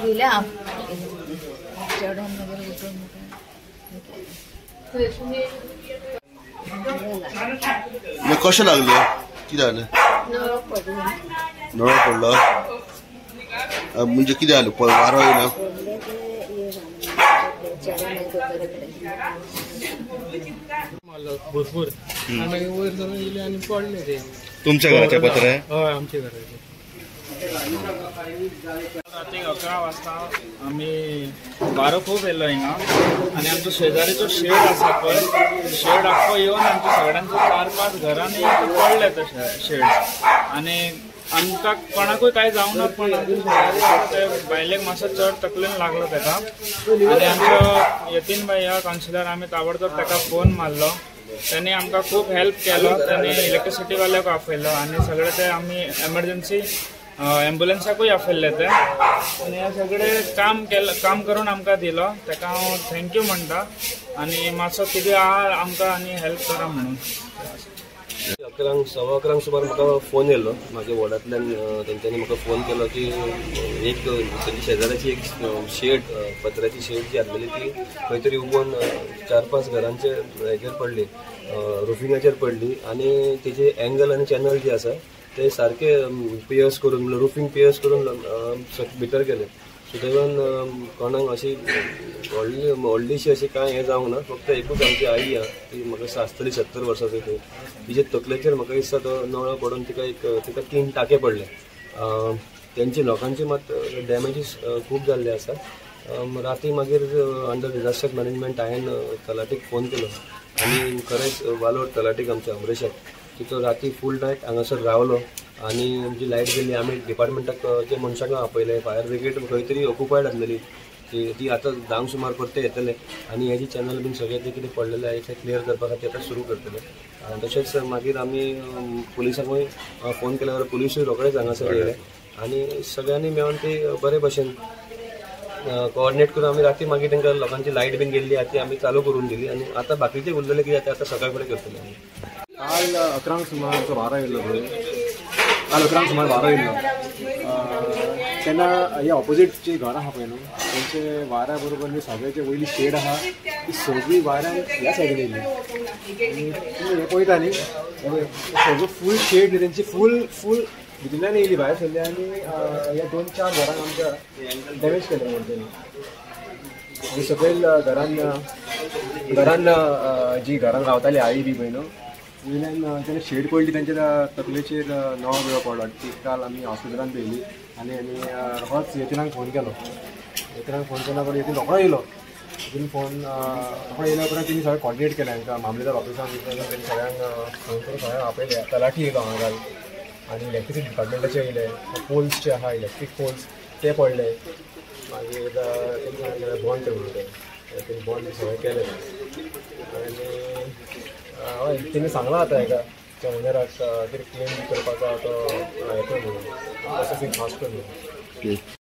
गेल्या चढून वगैरे उठून कशें लागले कितें जालें नळो पडलो म्हणजे कितें जालें वारो येयना भरपूर आम्ही वयर जाऊन गेले आणि पडले ते तुमच्या घराच्या पत्रे हय आमच्या घराचे रात्री 11 वाजता आम्ही वारो खूप येयलो हिंगा आणि आमचो शेजारीचो शेड आसा पळय शेड आख्खो येवन आमच्या सगळ्यांचो 4-5 घरांनी पडले ते शेड आणि आमकां कोणाकूय काय जावना पण ते बायलेक मातसो चड तकलेन लागलो तेका आणि आमचो यतीन भाई ह्या कावन्सिलर आमी ताबडतोब तेका फोन मारलो त्यांनी आमकां खूप हेल्प केलो त्यांनी इलेक्ट्रिसिटीवाल्याक आपयलो आणि सगळे ते आमी एमर्जन्सी एम्ब्युलन्साकूय आपयल्ले ते आणि हे सगळे काम करून आमकां दिलो तेका हांव थँक्यू म्हणटा आणि मातसो कितें आहा आमकां आनी हेल्प करा म्हणून 11:15 सुमार म्हाका फोन येयलो म्हाज्या वॉर्डांतल्यान तेंच्यांनी म्हाका फोन केलो की एक तेंची शेजाऱ्याची एक शेड पत्र्याची शेड जी आसलेली ती खंय तरी हुबोन 4-5 घरांचे हेचेर पडली रुफिंगाचेर पडली आणि तेजे एंगल आणि चॅनल जे आसा ते सारखे पियर्स करून रुफिंग पियर्स करून भितर गेले सो तेवून कोणाक अशी व्हडलीशी अशी काय हे जावंक ना फक्त एकूच आमची आई आहा ती म्हाका आसतली 70 वर्सांची ती तिचे तकलेचेर म्हाका दिसता तो नळो पडून तिका 3 टाके पडले तेंचे लोकांचे मात डॅमेजीस खूब जाल्ले आसा राती मागीर अंडर डिजास्टर मॅनेजमेंट हांवें तलाटीक फोन केलो आनी खरेंच वालोड तलाटीक आमच्या अमरेशाक तिथं राती फूल नायट हांगासर रावलो आणि जी लायट गेली आमी डिपार्टमेंटाक जे मनशांक आपयले फायर ब्रिगेड खंय तरी ऑक्युपायड आसलेली ती आतां 10 सुमार परते येतले आणि हेजी चॅनल बीन सगळे ते कितें पडलेले आहे ते क्लियर करपा खातीर आतां सुरू करतले तशेंच मागीर आमी पुलिसांकूय फोन केल्यार पुलिसूय रोखडेच हांगासर येयले आणि सगळ्यांनी मेळून ते बरे भशेन कोऑर्डिनेट करून आमी राती मागीर तांकां लोकांची लायट बीन गेल्ली आहा ती आमी चालू करून दिली आणि आतां बाकीचे उरलेले कितें जाता आतां सकाळ फुडें करतले आमी काल 11 सुमार वारो येयल्लो काल 11 सुमार वारो येयल्लो तेन्ना हे ऑपोजीट घर आहा पळय न्हू तेंचे वाऱ्या बरोबर न्ही सगळ्याचे वयली शेड आहा ती सगळी वाऱ्यान ह्या सायडीन येयली आनी तुमी हे पळयता न्ही सगळो फूल शेड न्ही तेंची फूल भितरल्यान येयली भायर सरली आनी ह्या 2-4 घरांक आमच्या डॅमेज केले म्हणटनी आनी सकयल घरान जी घरान रावताली आई बी पळय न्हू वयल्यान तेन्ना शेड पडली तेंच्या तकलेचेर नळो बिळो पडलो ती काल आमी हॉस्पिटलांत पयली आनी रोखडोच यतिनाक फोन केलो यतिनाक फोन केल्या उपरांत यतीन रोखडो येयलो यतीन फोन रोखडो येयल्या उपरांत तेणी सगळें कॉर्डिनेट केलें हांकां मामलेदार ऑफिसान तेणी सगळ्यांक फोन करून सगळ्यांक आपयले तलाठी येयलो हांगा आनी इलेक्ट्रिसिटी डिपार्टमेंटाचे येयले पोल्स जे आहा इलेक्ट्रीक पोल्स ते पडले मागीर तेणी सांगलें बंद कर म्हणून तेणी बंद सगळें केलें आनी हय तेणी सांगलां आतां हेका त्या ओनराक कितें क्लेम करपाचो तो हें कर म्हणून प्रोसेसींग फास्ट कर म्हणून